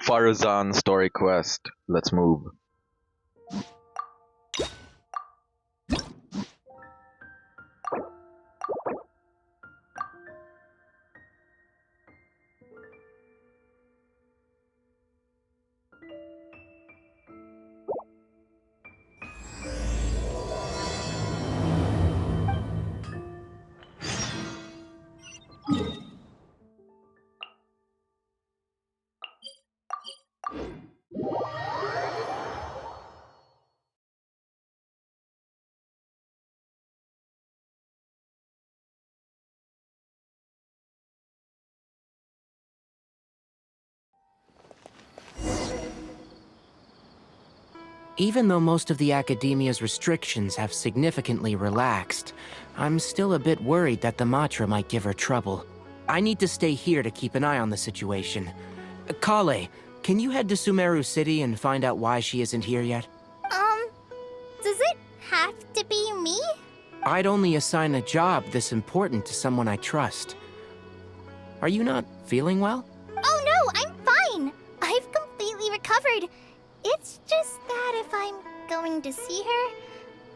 Faruzan story quest. Let's move. Even though most of the academia's restrictions have significantly relaxed, I'm still a bit worried that the Matra might give her trouble. I need to stay here to keep an eye on the situation. Kale, can you head to Sumeru City and find out why she isn't here yet? Does it have to be me? I'd only assign a job this important to someone I trust. Are you not feeling well? Oh no, I'm fine. I've completely recovered. It's just that if I'm going to see her,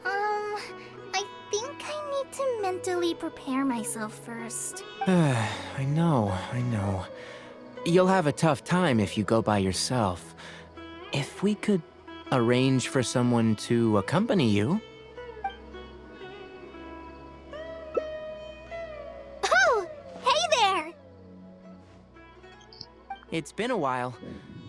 I think I need to mentally prepare myself first. I know. You'll have a tough time if you go by yourself. If we could arrange for someone to accompany you. Oh, hey there! It's been a while.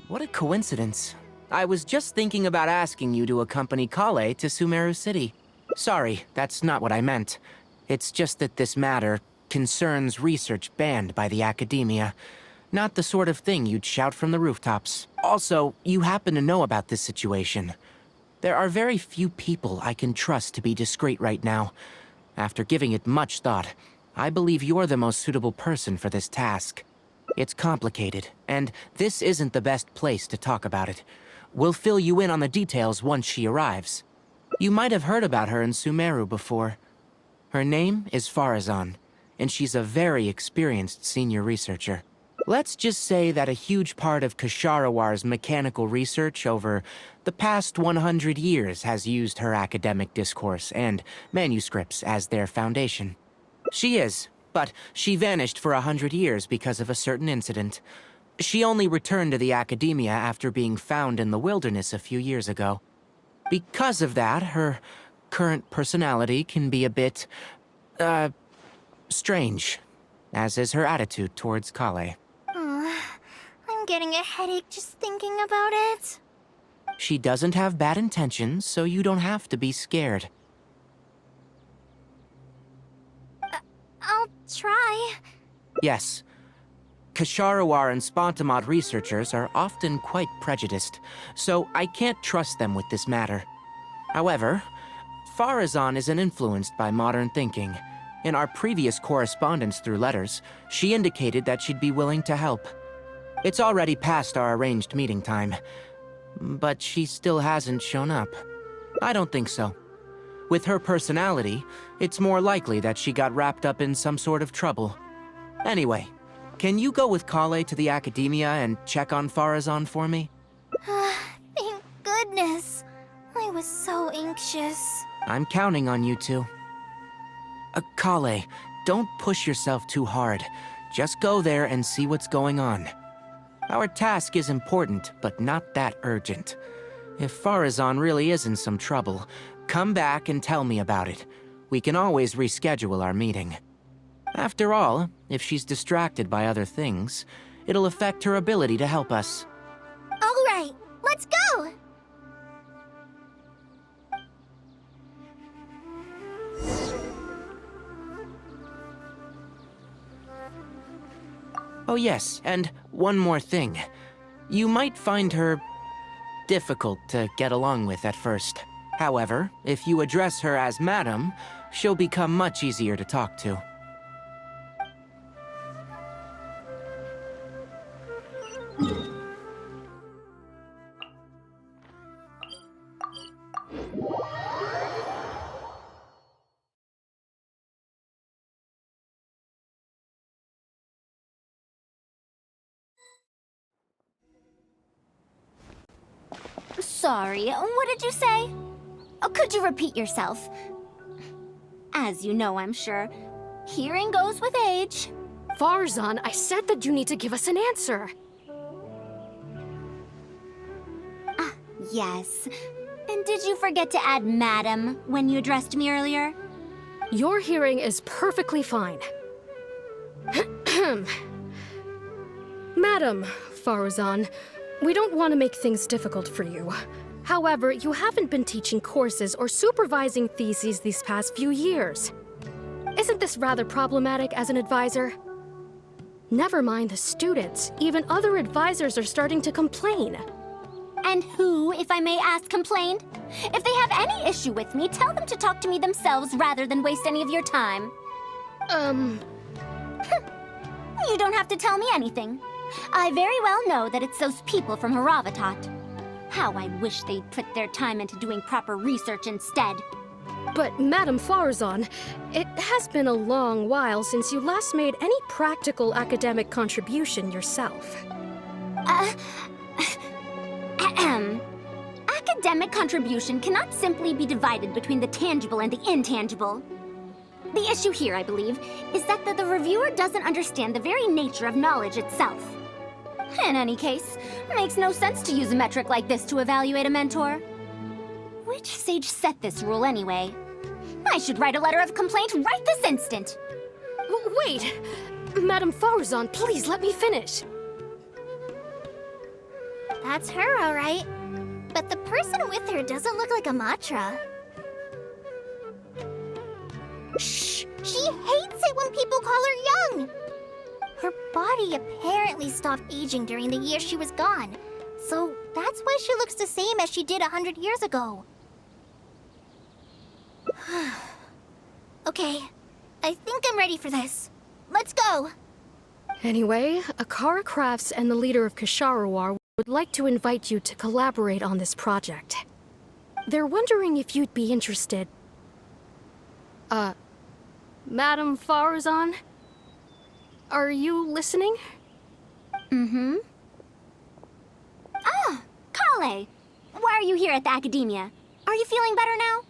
What a coincidence. I was just thinking about asking you to accompany Kale to Sumeru City. Sorry, that's not what I meant. It's just that this matter concerns research banned by the academia. Not the sort of thing you'd shout from the rooftops. Also, you happen to know about this situation. There are very few people I can trust to be discreet right now. After giving it much thought, I believe you're the most suitable person for this task. It's complicated, and this isn't the best place to talk about it. We'll fill you in on the details once she arrives. You might have heard about her in Sumeru before. Her name is Faruzan, and she's a very experienced senior researcher. Let's just say that a huge part of Kasharawar's mechanical research over the past 100 years has used her academic discourse and manuscripts as their foundation. She is, but she vanished for 100 years because of a certain incident. She only returned to the academia after being found in the wilderness a few years ago. Because of that, her current personality can be a bit, strange, as is her attitude towards Kale. I'm getting a headache just thinking about it. She doesn't have bad intentions, so you don't have to be scared. I'll try. Yes. Kasharawar and Spontamod researchers are often quite prejudiced, so I can't trust them with this matter. However, Faruzan isn't influenced by modern thinking. In our previous correspondence through letters, she indicated that she'd be willing to help. It's already past our arranged meeting time, but she still hasn't shown up. I don't think so. With her personality, it's more likely that she got wrapped up in some sort of trouble. Anyway, can you go with Kale to the academia and check on Faruzan for me? Thank goodness. I was so anxious. I'm counting on you two. Kale, don't push yourself too hard. Just go there and see what's going on. Our task is important, but not that urgent. If Faruzan really is in some trouble, come back and tell me about it. We can always reschedule our meeting. After all, if she's distracted by other things, it'll affect her ability to help us. All right, let's go! Oh yes, and one more thing. You might find her difficult to get along with at first. However, if you address her as Madam, she'll become much easier to talk to. Sorry, what did you say? Oh, could you repeat yourself? As you know, I'm sure, hearing goes with age. Faruzan, I said that you need to give us an answer. Yes. And did you forget to add madam when you addressed me earlier? Your hearing is perfectly fine. Madam Faruzan, we don't want to make things difficult for you. However, you haven't been teaching courses or supervising theses these past few years. Isn't this rather problematic as an advisor? Never mind the students, even other advisors are starting to complain. And who, if I may ask, complained? If they have any issue with me, tell them to talk to me themselves rather than waste any of your time. You don't have to tell me anything. I very well know that it's those people from Haravatat. How I wish they'd put their time into doing proper research instead. But Madam Faruzan, it has been a long while since you last made any practical academic contribution yourself. Academic contribution cannot simply be divided between the tangible and the intangible. The issue here, I believe, is that the reviewer doesn't understand the very nature of knowledge itself. In any case, it makes no sense to use a metric like this to evaluate a mentor. Which sage set this rule anyway? I should write a letter of complaint right this instant. Wait! Madam Faruzan, please let me finish. That's her, all right. But the person with her doesn't look like a Matra. Shh! She hates it when people call her young! Her body apparently stopped aging during the year she was gone. So that's why she looks the same as she did 100 years ago. Okay, I think I'm ready for this. Let's go! Anyway, Akara Crafts and the leader of Ksharawar would like to invite you to collaborate on this project. They're wondering if you'd be interested. Madam Faruzan? Are you listening? Mm-hmm. Ah, Kale! Why are you here at the Academia? Are you feeling better now?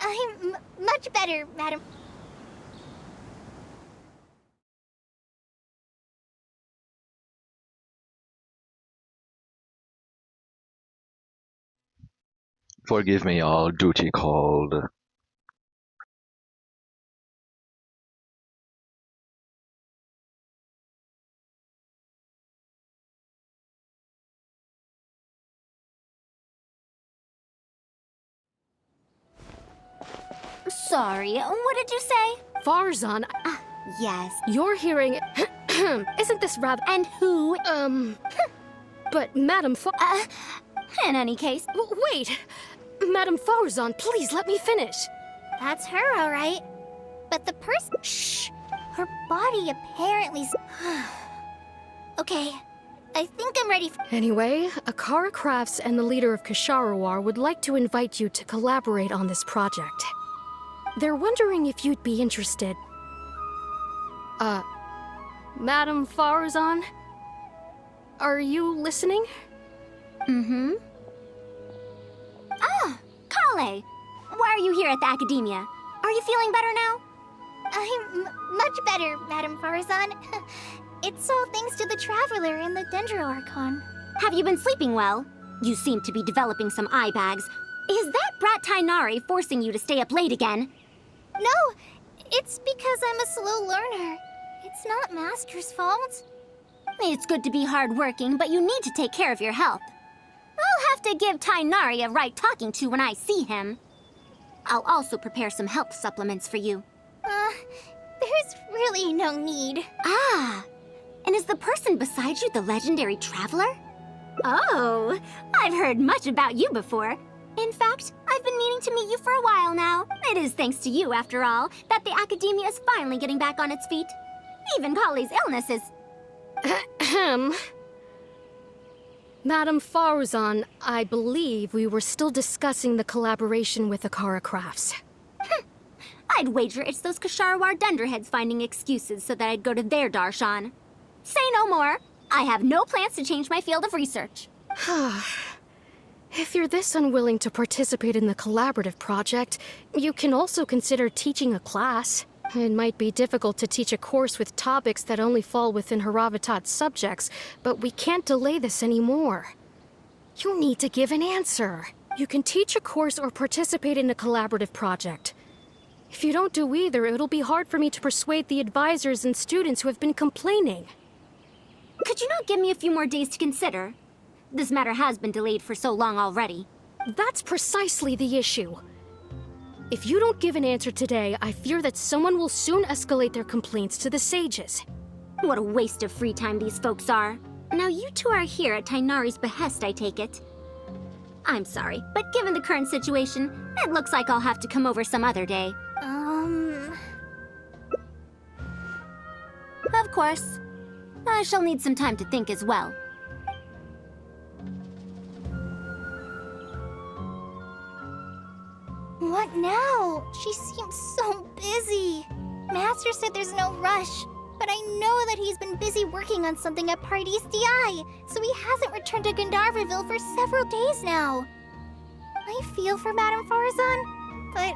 I'm much better, Madam. Forgive me, all duty called. Sorry, what did you say? Faruzan, Yes. you're hearing... Isn't this rather... And who? But Madam In any case, Wait! Madam Faruzan, please let me finish. that's her, all right. But the person... Shh! Her body apparently... Okay, I think I'm ready for... Anyway, Akara Crafts and the leader of Ksharawar would like to invite you to collaborate on this project. They're wondering if you'd be interested. Madam Faruzan? Are you listening? Mm-hmm. Ah, Kale! Why are you here at the Academia? Are you feeling better now? I'm much better, Madam Faruzan. It's all thanks to the Traveler and the Dendro Archon. Have you been sleeping well? You seem to be developing some eye bags. Is that brat Tainari forcing you to stay up late again? No, it's because I'm a slow learner. It's not Master's fault. It's good to be hardworking, but you need to take care of your health. I'll have to give Tainari a right talking to when I see him. I'll also prepare some health supplements for you. There's really no need. Ah, and is the person beside you the legendary Traveler? Oh, I've heard much about you before. In fact, I've been meaning to meet you for a while now. It is thanks to you, after all, that the Academia is finally getting back on its feet. Even Kali's illness is... Ahem. Madam Faruzan, I believe we were still discussing the collaboration with Akara Crafts. I'd wager it's those Ksharawar dunderheads finding excuses so that I'd go to their darshan. Say no more. I have no plans to change my field of research. If you're this unwilling to participate in the collaborative project, you can also consider teaching a class. It might be difficult to teach a course with topics that only fall within Haravatat's subjects, but we can't delay this anymore. You need to give an answer. You can teach a course or participate in a collaborative project. If you don't do either, it'll be hard for me to persuade the advisors and students who have been complaining. Could you not give me a few more days to consider? This matter has been delayed for so long already. That's precisely the issue. If you don't give an answer today, I fear that someone will soon escalate their complaints to the sages. What a waste of free time these folks are. Now you two are here at Tainari's behest, I take it. I'm sorry, but given the current situation, it looks like I'll have to come over some other day. Of course. I shall need some time to think as well. What now? She seems so busy. Master said there's no rush, but I know that he's been busy working on something at Party's DI, so he hasn't returned to Gandharvaville for several days now. I feel for Madame Faruzan, but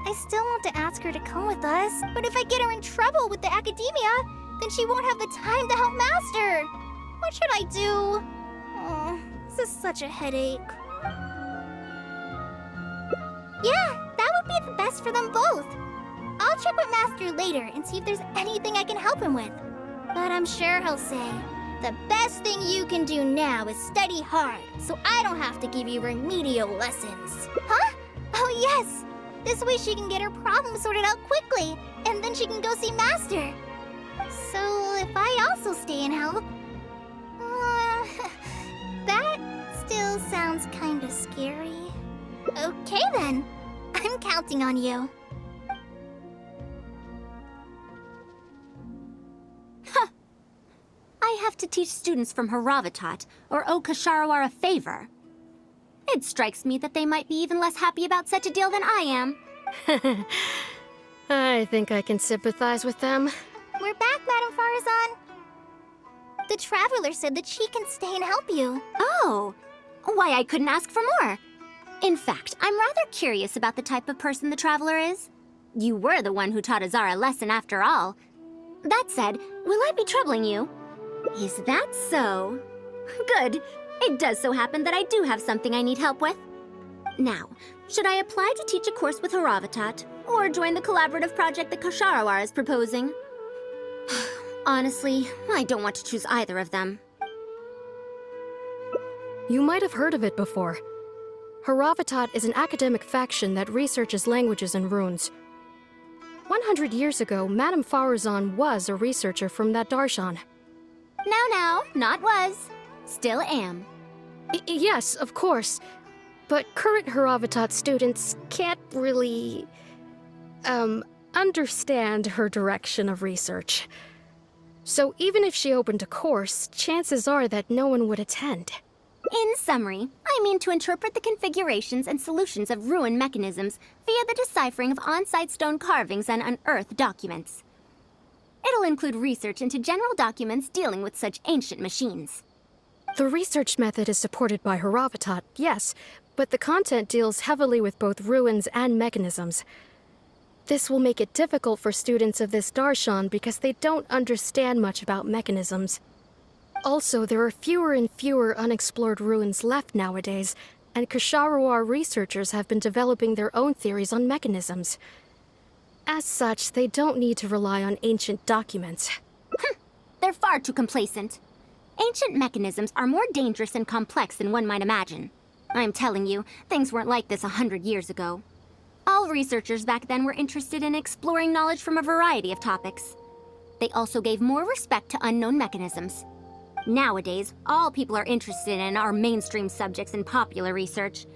I still want to ask her to come with us. But if I get her in trouble with the academia, then she won't have the time to help Master. What should I do? Oh, this is such a headache. Yeah, that would be the best for them both. I'll check with Master later and see if there's anything I can help him with. But I'm sure he'll say, the best thing you can do now is study hard, so I don't have to give you remedial lessons. Huh? Oh yes! This way she can get her problem sorted out quickly, and then she can go see Master. So if I also stay and help... that still sounds kinda scary. Okay then, I'm counting on you. I have to teach students from Haravatat, or owe Kasharawar a favor. It strikes me that they might be even less happy about such a deal than I am. I think I can sympathize with them. We're back, Madame Faruzan. The Traveler said that she can stay and help you. Oh, why I couldn't ask for more. In fact, I'm rather curious about the type of person the Traveler is. You were the one who taught Azara a lesson after all. That said, will I be troubling you? Is that so? Good. It does so happen that I do have something I need help with. Now, should I apply to teach a course with Haravatat, or join the collaborative project that Kasharawar is proposing? Honestly, I don't want to choose either of them. You might have heard of it before. Haravatat is an academic faction that researches languages and runes. 100 years ago, Madame Faruzan was a researcher from that darshan. Now, not was. Still am. Yes, of course. But current Haravatat students can't really... understand her direction of research. So even if she opened a course, chances are that no one would attend. In summary, I mean to interpret the configurations and solutions of ruin mechanisms via the deciphering of on-site stone carvings and unearthed documents. It'll include research into general documents dealing with such ancient machines. The research method is supported by Haravatat, yes, but the content deals heavily with both ruins and mechanisms. This will make it difficult for students of this darshan because they don't understand much about mechanisms. Also, there are fewer and fewer unexplored ruins left nowadays, and Kasharawar researchers have been developing their own theories on mechanisms. As such, they don't need to rely on ancient documents. They're far too complacent. Ancient mechanisms are more dangerous and complex than one might imagine. I'm telling you, things weren't like this 100 years ago. All researchers back then were interested in exploring knowledge from a variety of topics. They also gave more respect to unknown mechanisms. Nowadays, all people are interested in are mainstream subjects in popular research.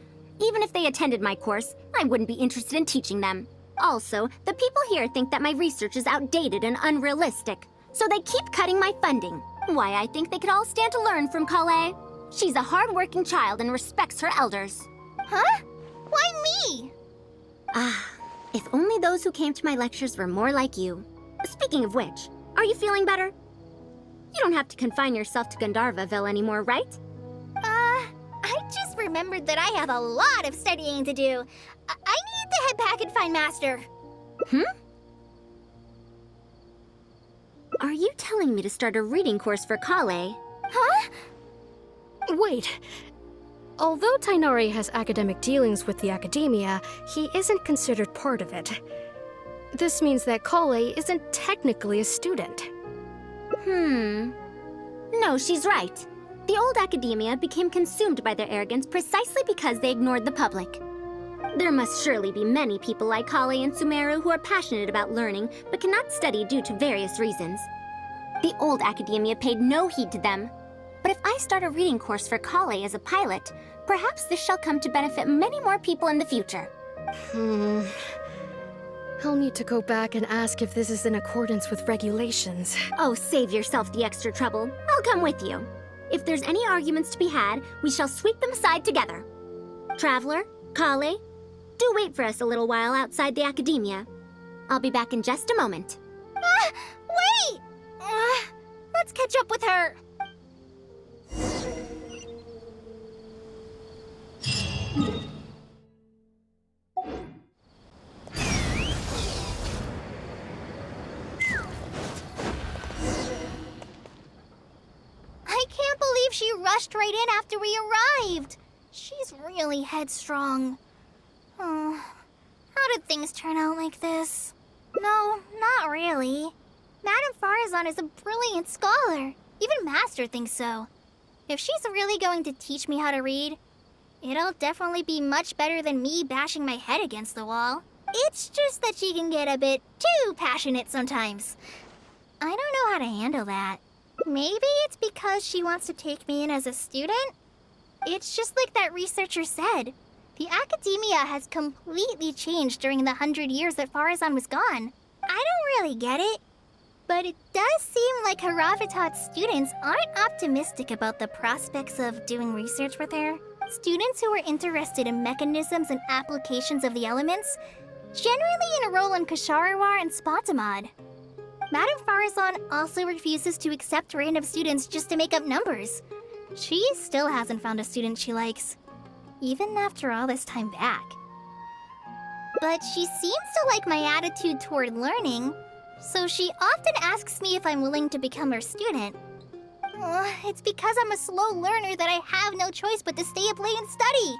Even if they attended my course, I wouldn't be interested in teaching them. Also, the people here think that my research is outdated and unrealistic, so they keep cutting my funding. Why, I think they could all stand to learn from Kale. She's a hard-working child and respects her elders. Huh? Why me? If only those who came to my lectures were more like you. Speaking of which, are you feeling better? You don't have to confine yourself to Gandharvaville anymore, right? I just remembered that I have a lot of studying to do. I need to head back and find Master. Are you telling me to start a reading course for Kale? Huh? Wait. Although Tainari has academic dealings with the academia, he isn't considered part of it. This means that Kale isn't technically a student. No, she's right. The old academia became consumed by their arrogance precisely because they ignored the public. There must surely be many people like Kale and Sumeru who are passionate about learning but cannot study due to various reasons. The old academia paid no heed to them. But if I start a reading course for Kale as a pilot, perhaps this shall come to benefit many more people in the future. I'll need to go back and ask if this is in accordance with regulations. Oh, save yourself the extra trouble. I'll come with you. If there's any arguments to be had, we shall sweep them aside together. Traveler, Kale, do wait for us a little while outside the academia. I'll be back in just a moment. Wait! Let's catch up with her. I can't believe she rushed right in after we arrived. She's really headstrong. Oh, how did things turn out like this? No, not really. Madame Faruzan is a brilliant scholar. Even Master thinks so. If she's really going to teach me how to read, it'll definitely be much better than me bashing my head against the wall. It's just that she can get a bit too passionate sometimes. I don't know how to handle that. Maybe it's because she wants to take me in as a student? It's just like that researcher said. The academia has completely changed during the 100 years that Faruzan was gone. I don't really get it. But it does seem like Haravitat's students aren't optimistic about the prospects of doing research with her. Students who are interested in mechanisms and applications of the elements generally enroll in Kasharawar and Spotamod. Madame Faruzan also refuses to accept random students just to make up numbers. She still hasn't found a student she likes, even after all this time back. But she seems to like my attitude toward learning, so she often asks me if I'm willing to become her student. It's because I'm a slow learner that I have no choice but to stay up late and study.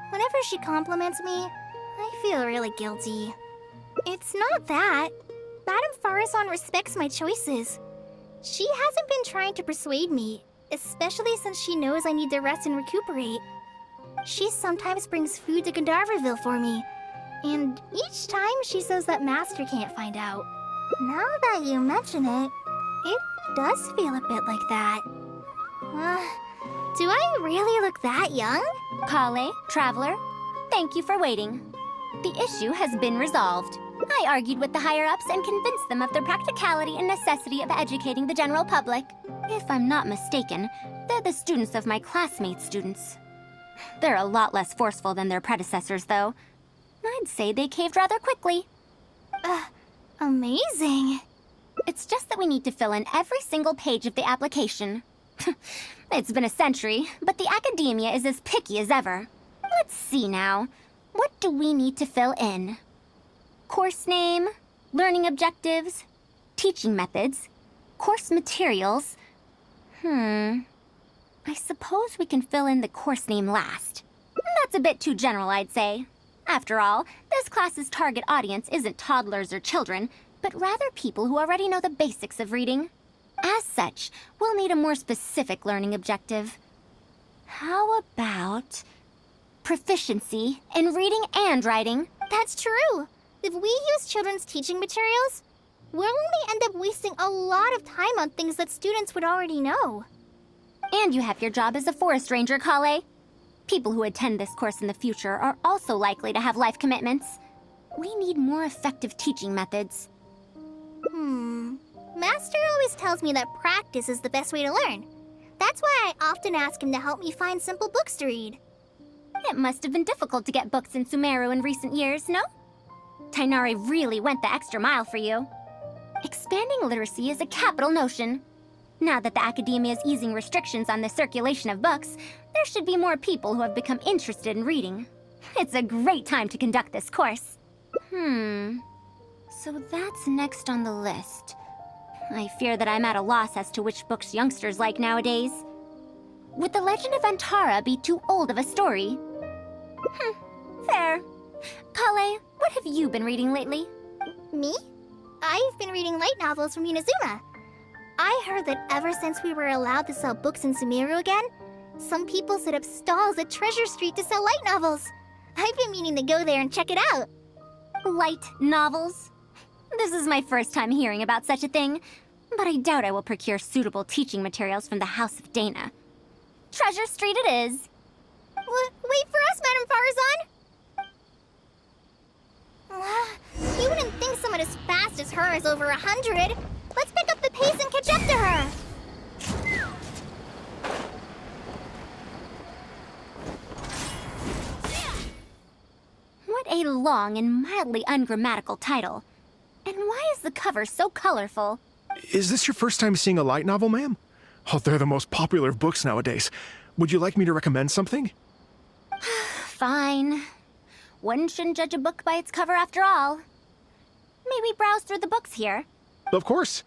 Whenever she compliments me, I feel really guilty. It's not that. Madame Faruzan respects my choices. She hasn't been trying to persuade me, especially since she knows I need to rest and recuperate. She sometimes brings food to Gandharvaville for me, and each time she says that Master can't find out. Now that you mention it, it does feel a bit like that. Do I really look that young? Kale, Traveler, thank you for waiting. The issue has been resolved. I argued with the higher-ups and convinced them of the practicality and necessity of educating the general public. If I'm not mistaken, they're the students of my classmates' students. They're a lot less forceful than their predecessors, though. I'd say they caved rather quickly. Amazing. It's just that we need to fill in every single page of the application. It's been a century, but the academia is as picky as ever. Let's see now. What do we need to fill in? Course name, learning objectives, teaching methods, course materials. I suppose we can fill in the course name last. That's a bit too general, I'd say. After all, this class's target audience isn't toddlers or children, but rather people who already know the basics of reading. As such, we'll need a more specific learning objective. How about proficiency in reading and writing? That's true. If we use children's teaching materials, we'll only end up wasting a lot of time on things that students would already know. And you have your job as a forest ranger, Kale. People who attend this course in the future are also likely to have life commitments. We need more effective teaching methods. Master always tells me that practice is the best way to learn. That's why I often ask him to help me find simple books to read. It must have been difficult to get books in Sumeru in recent years, no? Tainari really went the extra mile for you. Expanding literacy is a capital notion. Now that the academia is easing restrictions on the circulation of books, there should be more people who have become interested in reading. It's a great time to conduct this course. So that's next on the list. I fear that I'm at a loss as to which books youngsters like nowadays. Would The Legend of Antara be too old of a story? Fair. Kale, what have you been reading lately? Me? I've been reading light novels from Inazuma. I heard that ever since we were allowed to sell books in Sumeru again, some people set up stalls at Treasure Street to sell light novels. I've been meaning to go there and check it out. Light novels? This is my first time hearing about such a thing, but I doubt I will procure suitable teaching materials from the House of Dana. Treasure Street it is. Wait for us, Madame Faruzan! You wouldn't think someone as fast as her is over 100. Let's pick up the pace and catch up to her! What a long and mildly ungrammatical title. And why is the cover so colorful? Is this your first time seeing a light novel, ma'am? Oh, they're the most popular of books nowadays. Would you like me to recommend something? Fine. One shouldn't judge a book by its cover after all. Maybe browse through the books here. Of course.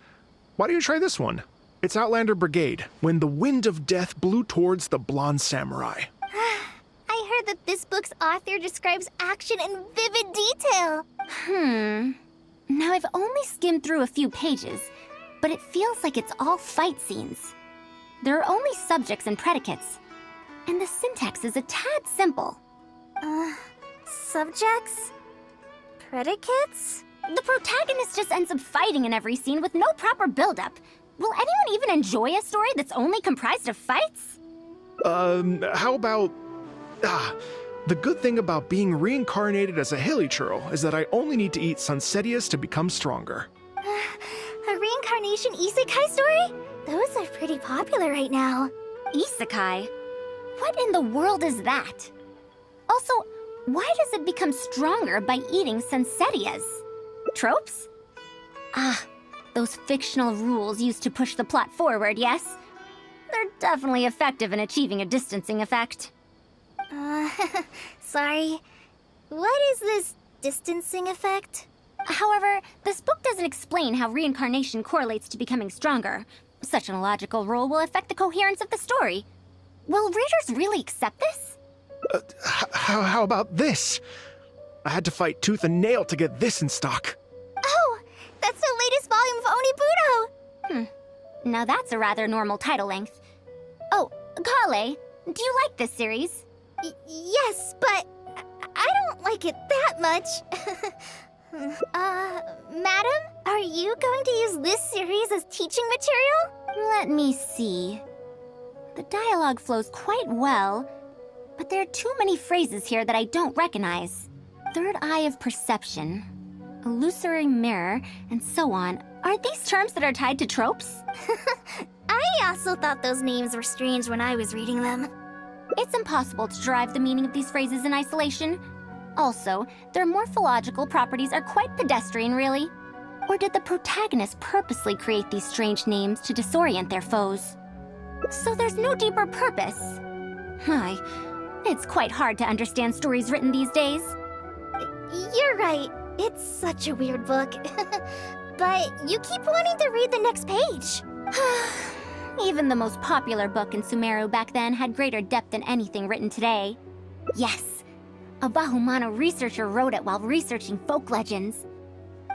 Why don't you try this one? It's Outlander Brigade, When the Wind of Death Blew Towards the Blonde Samurai. I heard that this book's author describes action in vivid detail. Now I've only skimmed through a few pages, but it feels like it's all fight scenes. There are only subjects and predicates, and the syntax is a tad simple. Subjects? Predicates? The protagonist just ends up fighting in every scene with no proper build-up. Will anyone even enjoy a story that's only comprised of fights? How about... the good thing about being reincarnated as a hilly churl is that I only need to eat Sunsetias to become stronger. A reincarnation isekai story? Those are pretty popular right now. Isekai? What in the world is that? Also, why does it become stronger by eating Sunsetias? Tropes? Those fictional rules used to push the plot forward, yes? They're definitely effective in achieving a distancing effect. Sorry. What is this distancing effect? However, this book doesn't explain how reincarnation correlates to becoming stronger. Such an illogical rule will affect the coherence of the story. Will readers really accept this? How about this? I had to fight tooth and nail to get this in stock. Oh, that's the latest volume of Onibudo! Now that's a rather normal title length. Oh, Kale, do you like this series? Yes, but I don't like it that much. Madam, are you going to use this series as teaching material? Let me see. The dialogue flows quite well, but there are too many phrases here that I don't recognize. Third eye of perception, illusory mirror, and so on. Are these terms that are tied to tropes? I also thought those names were strange when I was reading them. It's impossible to derive the meaning of these phrases in isolation. Also, their morphological properties are quite pedestrian, really. Or did the protagonist purposely create these strange names to disorient their foes? So there's no deeper purpose. It's quite hard to understand stories written these days. You're right. It's such a weird book. But you keep wanting to read the next page. Even the most popular book in Sumeru back then had greater depth than anything written today. Yes, a Bahumano researcher wrote it while researching folk legends.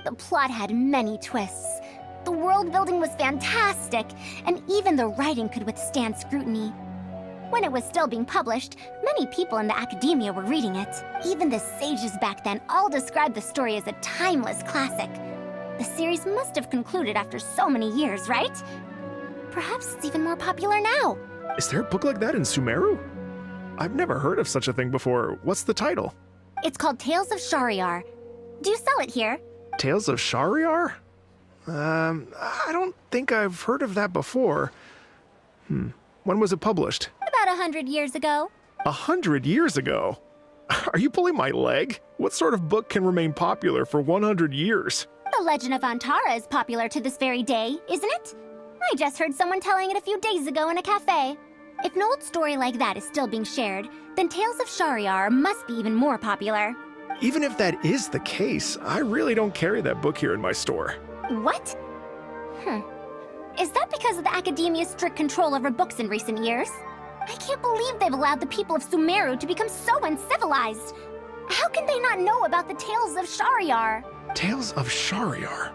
The plot had many twists. The world building was fantastic, and even the writing could withstand scrutiny. When it was still being published, many people in the academia were reading it. Even the sages back then all described the story as a timeless classic. The series must have concluded after so many years, right? Perhaps it's even more popular now. Is there a book like that in Sumeru? I've never heard of such a thing before. What's the title? It's called Tales of Shariar. Do you sell it here? Tales of Shariar? I don't think I've heard of that before. When was it published? About 100 years ago. 100 years ago? Are you pulling my leg? What sort of book can remain popular for 100 years? The Legend of Antara is popular to this very day, isn't it? I just heard someone telling it a few days ago in a cafe. If an old story like that is still being shared, then Tales of Shariar must be even more popular. Even if that is the case, I really don't carry that book here in my store. What? Is that because of the Academia's strict control over books in recent years? I can't believe they've allowed the people of Sumeru to become so uncivilized. How can they not know about the Tales of Shariar? Tales of Shariar?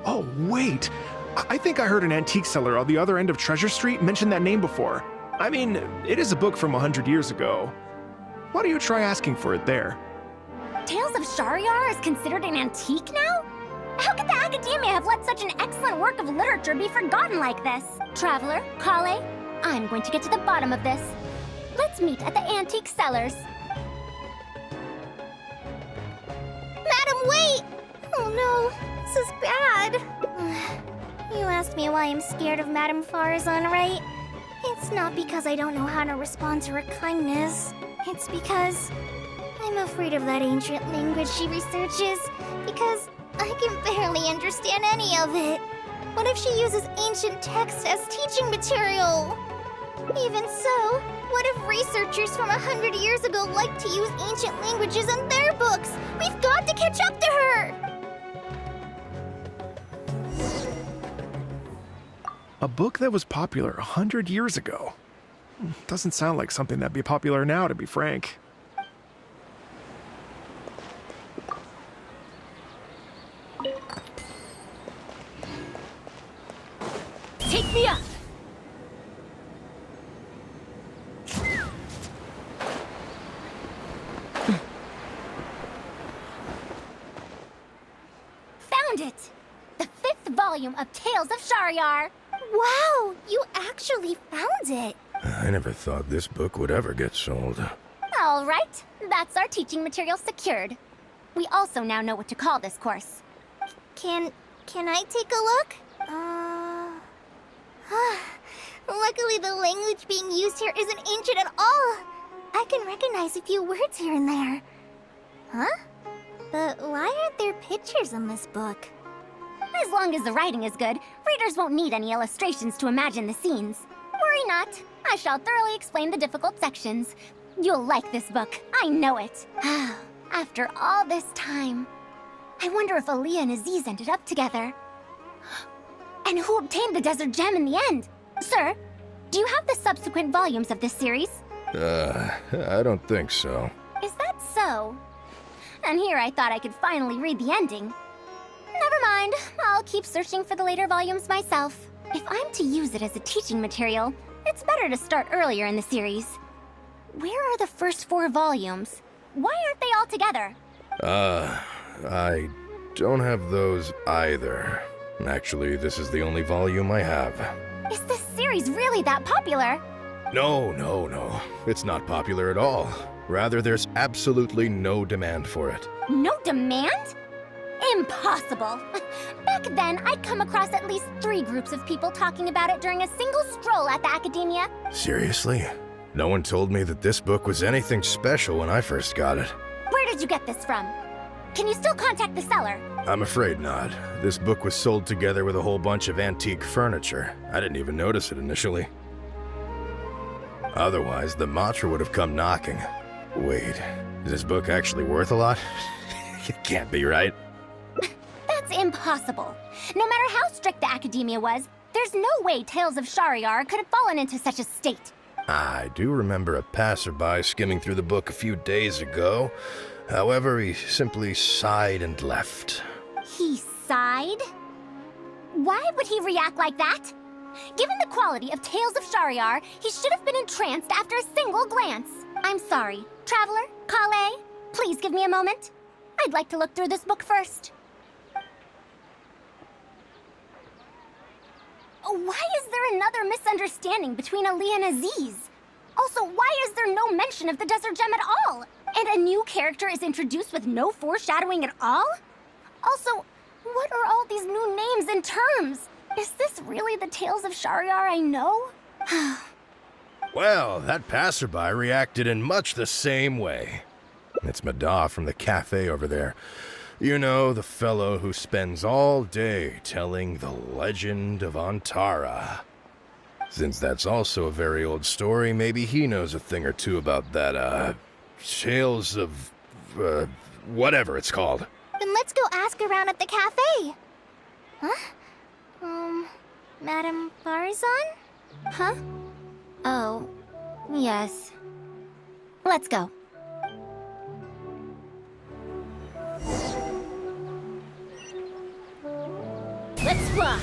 Oh, wait! I think I heard an antique seller on the other end of Treasure Street mention that name before. I mean, it is a book from 100 years ago. Why don't you try asking for it there? Tales of Shariar is considered an antique now? How could the Academia have let such an excellent work of literature be forgotten like this? Traveler, Kale, I'm going to get to the bottom of this. Let's meet at the antique sellers. Madam, wait! Oh no, this is bad. You asked me why I'm scared of Madame Faruzan, right? It's not because I don't know how to respond to her kindness. It's because I'm afraid of that ancient language she researches, because I can barely understand any of it. What if she uses ancient texts as teaching material? Even so, what if researchers from 100 years ago like to use ancient languages in their books? We've got to catch up to her! A book that was popular 100 years ago. Doesn't sound like something that'd be popular now, to be frank. Take me up! Found it! The 5th volume of Tales of Shariar! Wow, you actually found it! I never thought this book would ever get sold. All right, that's our teaching material secured. We also now know what to call this course. Can I take a look? Luckily the language being used here isn't ancient at all. I can recognize a few words here and there. Huh? But why aren't there pictures in this book? As long as the writing is good, readers won't need any illustrations to imagine the scenes. Worry not, I shall thoroughly explain the difficult sections. You'll like this book, I know it. After all this time, I wonder if Aaliyah and Aziz ended up together. And who obtained the Desert Gem in the end? Sir, do you have the subsequent volumes of this series? I don't think so. Is that so? And here I thought I could finally read the ending. Never mind, I'll keep searching for the later volumes myself. If I'm to use it as a teaching material, it's better to start earlier in the series. Where are the first 4 volumes? Why aren't they all together? I don't have those either. Actually, this is the only volume I have. Is this series really that popular? No. It's not popular at all. Rather, there's absolutely no demand for it. No demand? Impossible! Back then, I'd come across at least 3 groups of people talking about it during a single stroll at the Academia. Seriously? No one told me that this book was anything special when I first got it. Where did you get this from? Can you still contact the seller? I'm afraid not. This book was sold together with a whole bunch of antique furniture. I didn't even notice it initially. Otherwise, the Matra would have come knocking. Wait, is this book actually worth a lot? It can't be, right? That's impossible. No matter how strict the Academia was, there's no way Tales of Shariar could have fallen into such a state. I do remember a passerby skimming through the book a few days ago. However, he simply sighed and left. He sighed? Why would he react like that? Given the quality of Tales of Shariar, he should have been entranced after a single glance. I'm sorry. Traveler, Kale, please give me a moment. I'd like to look through this book first. Why is there another misunderstanding between Ali and Aziz? Also, why is there no mention of the Desert Gem at all? And a new character is introduced with no foreshadowing at all? Also, what are all these new names and terms? Is this really the Tales of Shariar I know? Well, that passerby reacted in much the same way. It's Madar from the cafe over there. You know, the fellow who spends all day telling the legend of Antara. Since that's also a very old story, maybe he knows a thing or two about that, Tales of, whatever it's called. Then let's go ask around at the cafe. Huh? Madame Faruzan? Huh? Oh, yes. Let's go. Let's fly!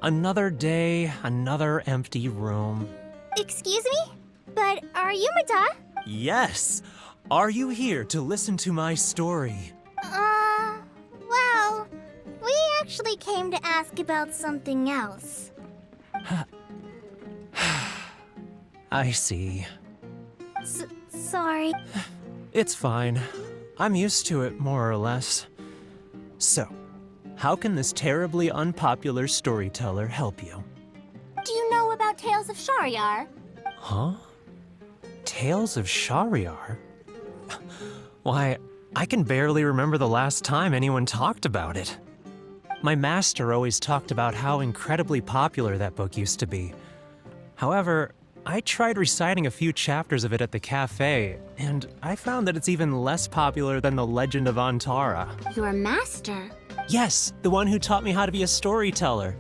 Another day, another empty room. Excuse me? But are you Mata? Yes! Are you here to listen to my story? Well, we actually came to ask about something else. I see. Sorry. It's fine. I'm used to it, more or less. So, how can this terribly unpopular storyteller help you? Do you know about Tales of Shahryar? Huh? Tales of Shahryar? Why, I can barely remember the last time anyone talked about it. My master always talked about how incredibly popular that book used to be. However, I tried reciting a few chapters of it at the cafe, and I found that it's even less popular than the Legend of Antara. Your master? Yes, the one who taught me how to be a storyteller.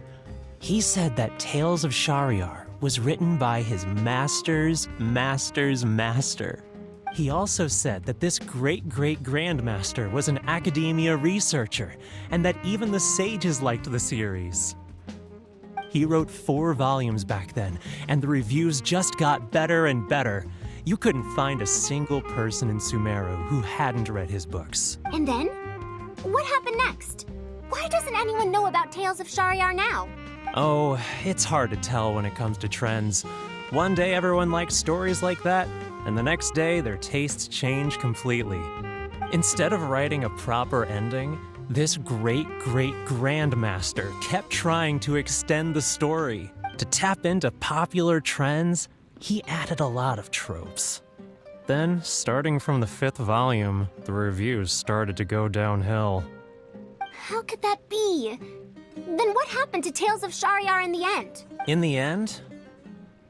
He said that Tales of Shahryar was written by his master's master's master. He also said that this great-great-grandmaster was an academia researcher, and that even the sages liked the series. He wrote 4 volumes back then, and the reviews just got better and better. You couldn't find a single person in Sumeru who hadn't read his books. And then? What happened next? Why doesn't anyone know about Tales of Shahryar now? Oh, it's hard to tell when it comes to trends. One day everyone likes stories like that, and the next day their tastes change completely. Instead of writing a proper ending, this great-great-grandmaster kept trying to extend the story. To tap into popular trends, he added a lot of tropes. Then, starting from the 5th volume, the reviews started to go downhill. How could that be? Then what happened to Tales of Shahryar in the end? In the end,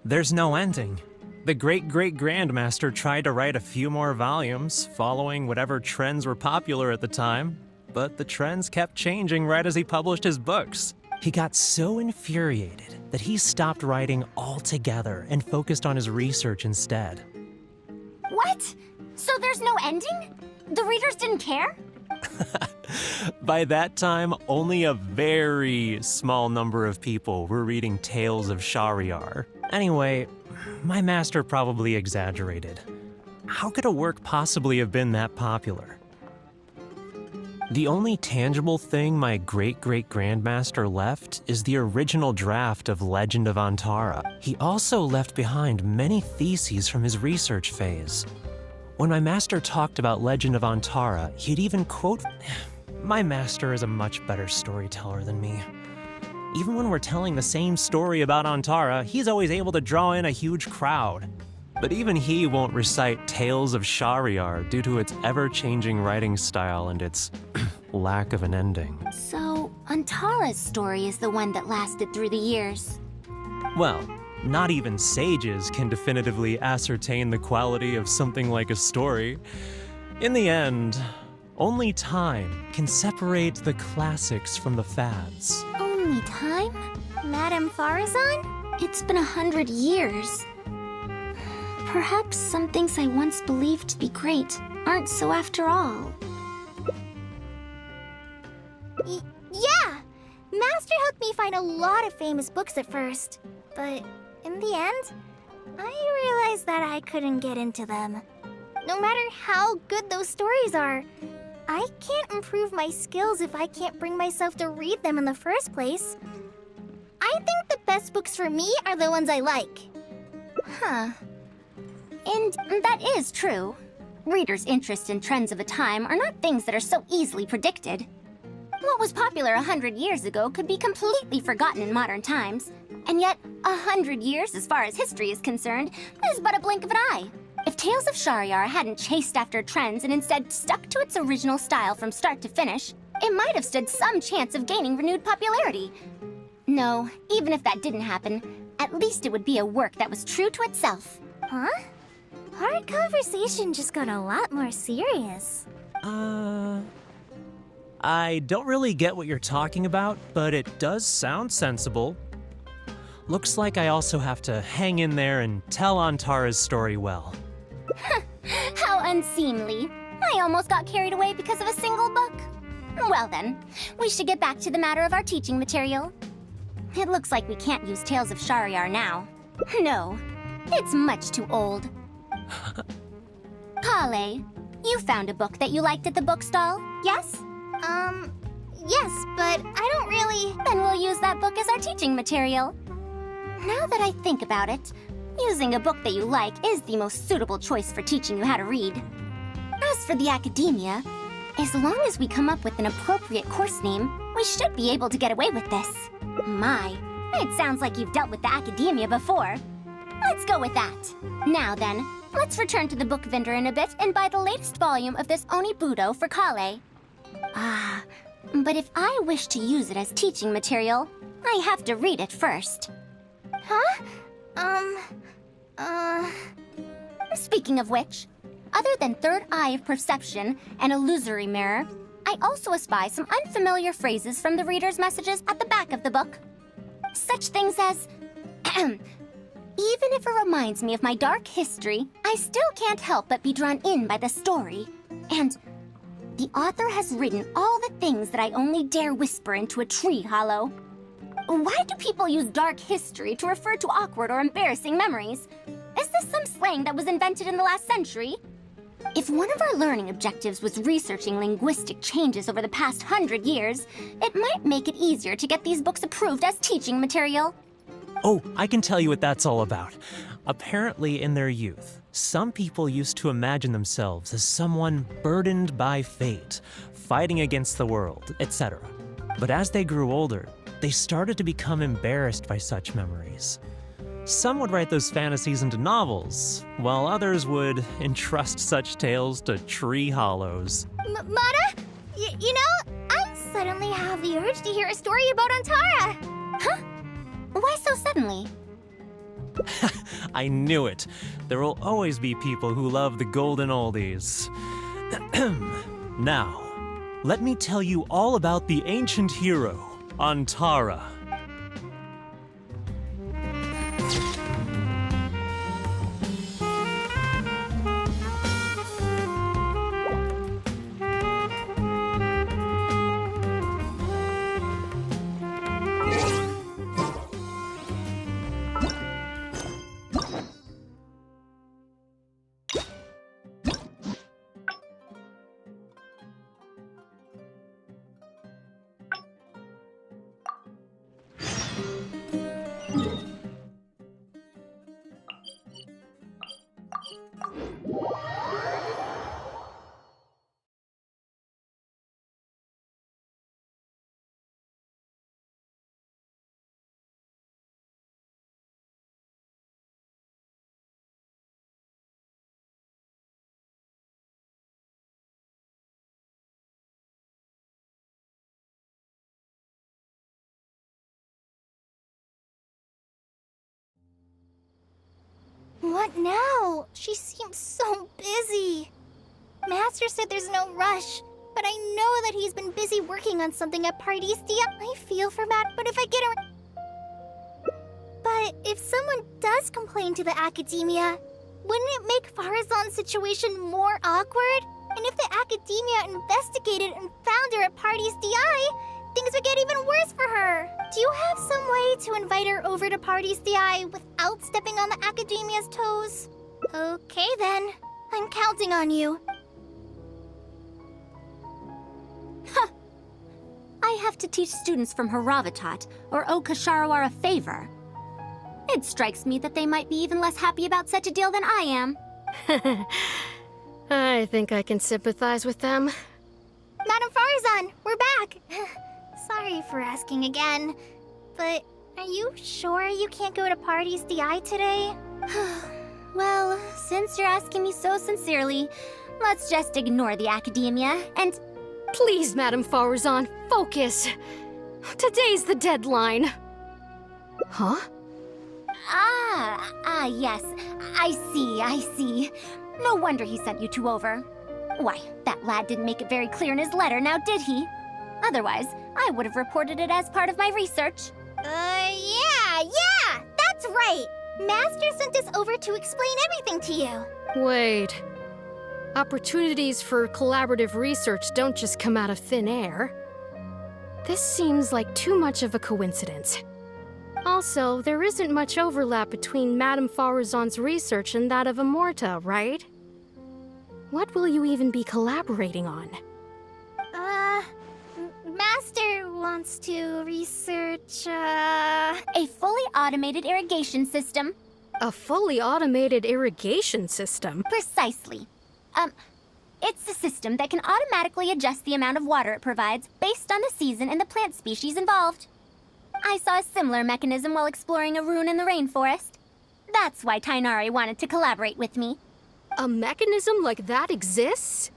there's no ending. The great-great-grandmaster tried to write a few more volumes, following whatever trends were popular at the time, but the trends kept changing right as he published his books. He got so infuriated that he stopped writing altogether and focused on his research instead. What? So there's no ending? The readers didn't care? By that time, only a very small number of people were reading Tales of Shahryar. Anyway, my master probably exaggerated. How could a work possibly have been that popular? The only tangible thing my great-great-grandmaster left is the original draft of Legend of Antara. He also left behind many theses from his research phase. When my master talked about Legend of Antara, he'd even quote... My master is a much better storyteller than me. Even when we're telling the same story about Antara, he's always able to draw in a huge crowd. But even he won't recite Tales of Shahryar due to its ever-changing writing style and its lack of an ending. So, Antara's story is the one that lasted through the years. Well, not even sages can definitively ascertain the quality of something like a story. In the end, only time can separate the classics from the fads. Only time? Madame Faruzan? It's been 100 years. Perhaps some things I once believed to be great aren't so after all. Yeah! Master helped me find a lot of famous books at first, but in the end, I realized that I couldn't get into them. No matter how good those stories are, I can't improve my skills if I can't bring myself to read them in the first place. I think the best books for me are the ones I like. Huh. And that is true. Readers' interests and trends of a time are not things that are so easily predicted. What was popular 100 years ago could be completely forgotten in modern times. And yet, 100 years, as far as history is concerned, is but a blink of an eye. If Tales of Shariar hadn't chased after trends and instead stuck to its original style from start to finish, it might have stood some chance of gaining renewed popularity. No, even if that didn't happen, at least it would be a work that was true to itself. Huh? Our conversation just got a lot more serious. I don't really get what you're talking about, but it does sound sensible. Looks like I also have to hang in there and tell Antara's story well. How unseemly. I almost got carried away because of a single book. Well then, we should get back to the matter of our teaching material. It looks like we can't use Tales of Shariar now. No, it's much too old. Kale, you found a book that you liked at the bookstall, yes? Yes, but I don't really... Then we'll use that book as our teaching material. Now that I think about it, using a book that you like is the most suitable choice for teaching you how to read. As for the academia, as long as we come up with an appropriate course name, we should be able to get away with this. My, it sounds like you've dealt with the academia before. Let's go with that. Now then, let's return to the book vendor in a bit and buy the latest volume of this Onibudo for Kale. Ah, but if I wish to use it as teaching material, I have to read it first. Huh? Speaking of which, other than Third Eye of Perception and Illusory Mirror, I also espy some unfamiliar phrases from the reader's messages at the back of the book. Such things as, even if it reminds me of my dark history, I still can't help but be drawn in by the story. And the author has written all the things that I only dare whisper into a tree hollow. Why do people use dark history to refer to awkward or embarrassing memories? Is this some slang that was invented in the last century? If one of our learning objectives was researching linguistic changes over the past 100 years, it might make it easier to get these books approved as teaching material. Oh, I can tell you what that's all about. Apparently, in their youth, some people used to imagine themselves as someone burdened by fate, fighting against the world, etc. But as they grew older, they started to become embarrassed by such memories. Some would write those fantasies into novels, while others would entrust such tales to tree hollows. Mata? You know, I suddenly have the urge to hear a story about Antara. Huh? Why so suddenly? I knew it. There will always be people who love the golden oldies. Now, let me tell you all about the ancient hero, Antara. What now? She seems so busy. Master said there's no rush, but I know that he's been busy working on something at Pardistia. I feel for Matt, but if I get But if someone does complain to the academia, wouldn't it make Faruzan's situation more awkward? And if the academia investigated and found her at Pardistia, things would get even worse for her. Do you have some way to invite her over to Parties DI without stepping on the Academia's toes? Okay then. I'm counting on you. Huh. I have to teach students from Haravatat or owe Kasharawar a favor. It strikes me that they might be even less happy about such a deal than I am. I think I can sympathize with them. Madam Faruzan, we're back! Sorry for asking again, but are you sure you can't go to Parties DI today? Well, since you're asking me so sincerely, let's just ignore the academia and... Please, Madam Faruzan, focus. Today's the deadline. Huh? Yes. I see. No wonder he sent you two over. Why, that lad didn't make it very clear in his letter, now did he? Otherwise, I would have reported it as part of my research. Yeah, that's right! Master sent us over to explain everything to you. Wait. Opportunities for collaborative research don't just come out of thin air. This seems like too much of a coincidence. Also, there isn't much overlap between Madame Faruzan's research and that of Amorta, right? What will you even be collaborating on? Master wants to research, A fully automated irrigation system. A fully automated irrigation system? Precisely. It's a system that can automatically adjust the amount of water it provides based on the season and the plant species involved. I saw a similar mechanism while exploring a rune in the rainforest. That's why Tainari wanted to collaborate with me. A mechanism like that exists?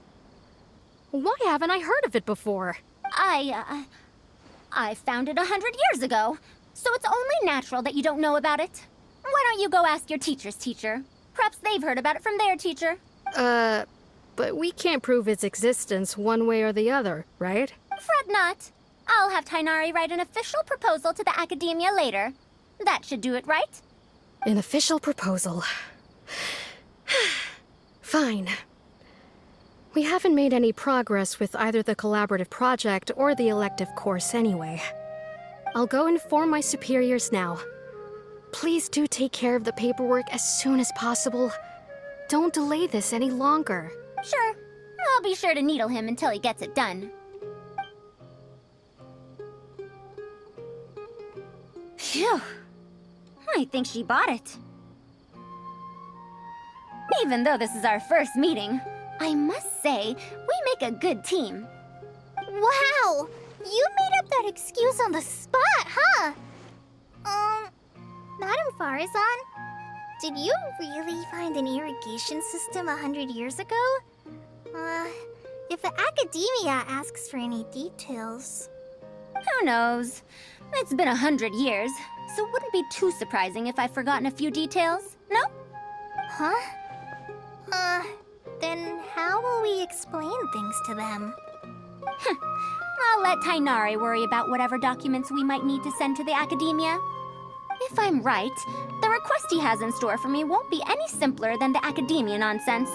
Why haven't I heard of it before? I found it 100 years ago, so it's only natural that you don't know about it. Why don't you go ask your teacher's teacher? Perhaps they've heard about it from their teacher. But we can't prove its existence one way or the other, right? Fret not. I'll have Tainari write an official proposal to the Academia later. That should do it, right? An official proposal. Fine. We haven't made any progress with either the collaborative project or the elective course anyway. I'll go inform my superiors now. Please do take care of the paperwork as soon as possible. Don't delay this any longer. Sure. I'll be sure to needle him until he gets it done. Phew. I think she bought it. Even though this is our first meeting, I must say, we make a good team. Wow! You made up that excuse on the spot, huh? Madam Faruzan, did you really find an irrigation system 100 years ago? If the Academia asks for any details... Who knows? It's been 100 years, so it wouldn't be too surprising if I've forgotten a few details, no? Huh? Then how will we explain things to them? I'll let Tainari worry about whatever documents we might need to send to the Academia. If I'm right, the request he has in store for me won't be any simpler than the Academia nonsense.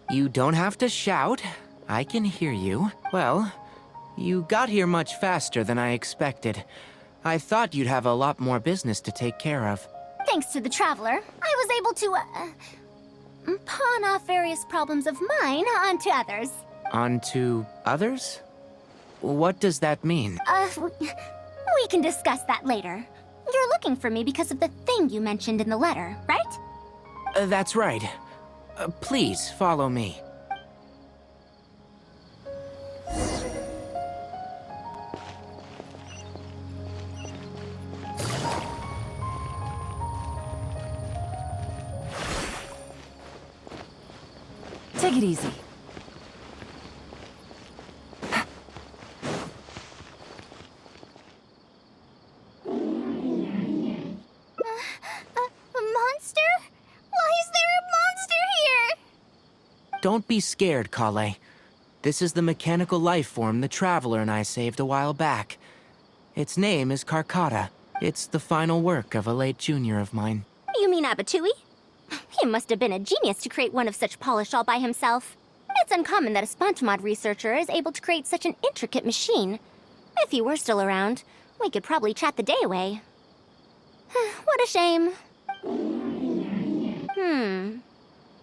You don't have to shout. I can hear you. Well, you got here much faster than I expected. I thought you'd have a lot more business to take care of. Thanks to the Traveler, I was able to, pawn off various problems of mine onto others. Onto others? What does that mean? We can discuss that later. You're looking for me because of the thing you mentioned in the letter, right? That's right. Please, follow me. Take it easy. Don't be scared, Kale. This is the mechanical life form the Traveler and I saved a while back. Its name is Karkata. It's the final work of a late junior of mine. You mean Abatui? He must have been a genius to create one of such polish all by himself. It's uncommon that a Spontamod researcher is able to create such an intricate machine. If he were still around, we could probably chat the day away. What a shame.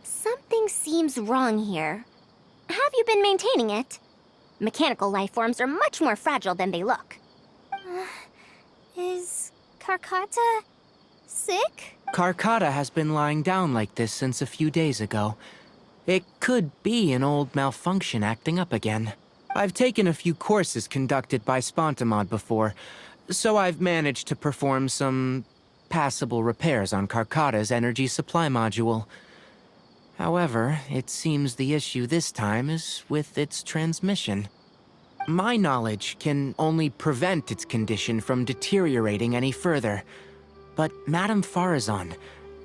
Something seems wrong here. Have you been maintaining it? Mechanical life forms are much more fragile than they look. Is Karkata sick? Karkata has been lying down like this since a few days ago. It could be an old malfunction acting up again. I've taken a few courses conducted by Spontamod before, so I've managed to perform some passable repairs on Karkata's energy supply module. However, it seems the issue this time is with its transmission. My knowledge can only prevent its condition from deteriorating any further. But Madame Faruzan,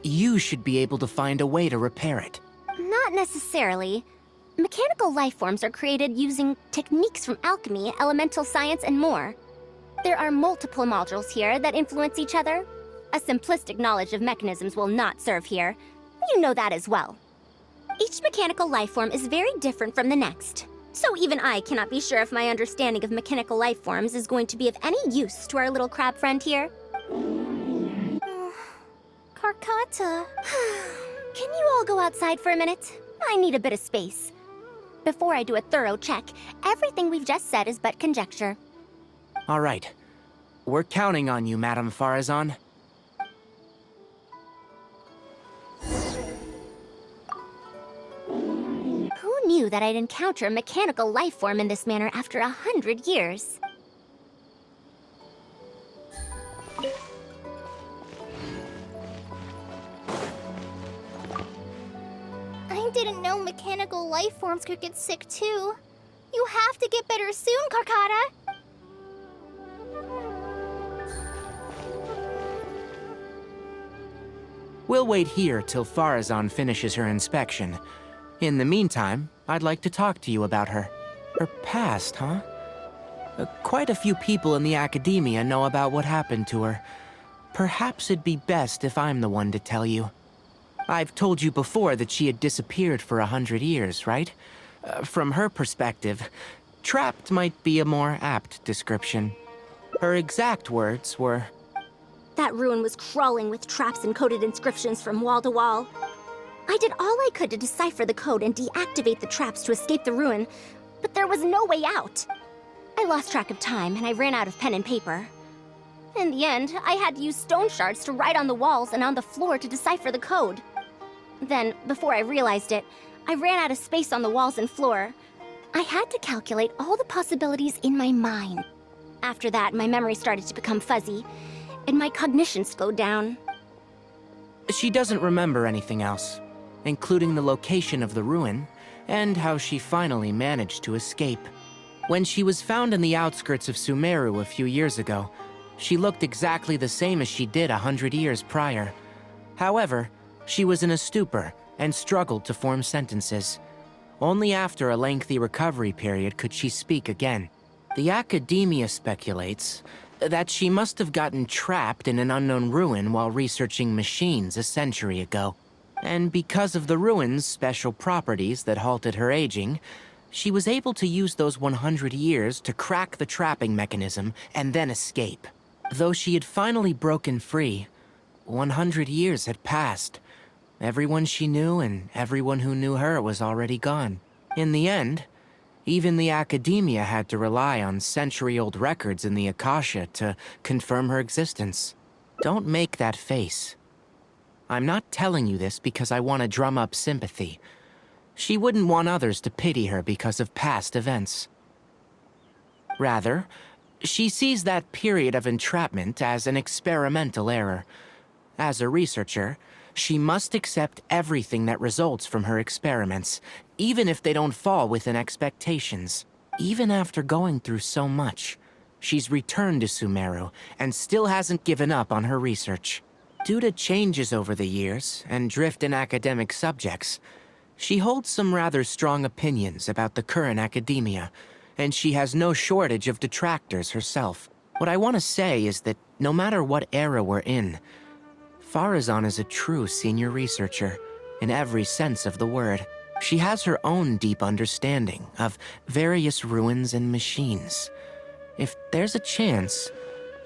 you should be able to find a way to repair it. Not necessarily. Mechanical life forms are created using techniques from alchemy, elemental science, and more. There are multiple modules here that influence each other. A simplistic knowledge of mechanisms will not serve here. You know that as well. Each mechanical life form is very different from the next. So even I cannot be sure if my understanding of mechanical life forms is going to be of any use to our little crab friend here. Karkata. Can you all go outside for a minute? I need a bit of space. Before I do a thorough check, everything we've just said is but conjecture. All right. We're counting on you, Madame Faruzan. Who knew that I'd encounter a mechanical life form in this manner after 100 years? I didn't know mechanical life forms could get sick too. You have to get better soon, Karkata! We'll wait here till Faruzan finishes her inspection. In the meantime, I'd like to talk to you about her. Her past, huh? Quite a few people in the academia know about what happened to her. Perhaps it'd be best if I'm the one to tell you. I've told you before that she had disappeared for 100 years, right? From her perspective, trapped might be a more apt description. Her exact words were, That ruin was crawling with traps and coded inscriptions from wall to wall. I did all I could to decipher the code and deactivate the traps to escape the ruin, but there was no way out. I lost track of time and I ran out of pen and paper. In the end, I had to use stone shards to write on the walls and on the floor to decipher the code. Then, before I realized it, I ran out of space on the walls and floor. I had to calculate all the possibilities in my mind. After that, my memory started to become fuzzy, and my cognition slowed down. she doesn't remember anything else, including the location of the ruin and how she finally managed to escape. When she was found in the outskirts of Sumeru a few years ago, she looked exactly the same as she did 100 years prior. However, she was in a stupor and struggled to form sentences. Only after a lengthy recovery period could she speak again. The academia speculates that she must have gotten trapped in an unknown ruin while researching machines a century ago. And because of the ruin's special properties that halted her aging, she was able to use those 100 years to crack the trapping mechanism and then escape. Though she had finally broken free, 100 years had passed. Everyone she knew and everyone who knew her was already gone. In the end, even the academia had to rely on century-old records in the Akasha to confirm her existence. Don't make that face. I'm not telling you this because I want to drum up sympathy. She wouldn't want others to pity her because of past events. Rather, she sees that period of entrapment as an experimental error. As a researcher, she must accept everything that results from her experiments, even if they don't fall within expectations. Even after going through so much, she's returned to Sumeru and still hasn't given up on her research. Due to changes over the years and drift in academic subjects, She holds some rather strong opinions about the current academia, and she has no shortage of detractors herself. What I want to say is that no matter what era we're in, Faruzan is a true senior researcher, in every sense of the word. She has her own deep understanding of various ruins and machines. If there's a chance,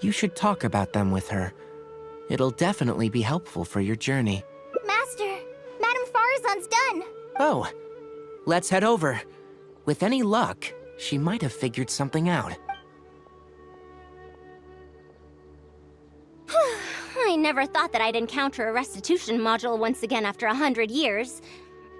you should talk about them with her. It'll definitely be helpful for your journey. Master, Madame Faruzan's done. Oh, let's head over. With any luck, she might have figured something out. I never thought that I'd encounter a restitution module once again after 100 years.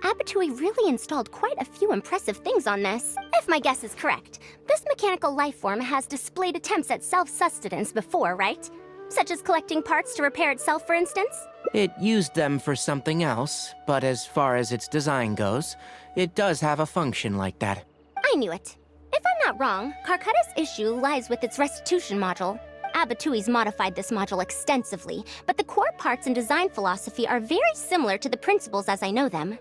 Abatui really installed quite a few impressive things on this. If my guess is correct, this mechanical life form has displayed attempts at self-sustenance before, right? Such as collecting parts to repair itself, for instance? It used them for something else, but as far as its design goes, it does have a function like that. I knew it. If I'm not wrong, Karkata's issue lies with its restitution module. Abatui's modified this module extensively, but the core parts and design philosophy are very similar to the principles as I know them.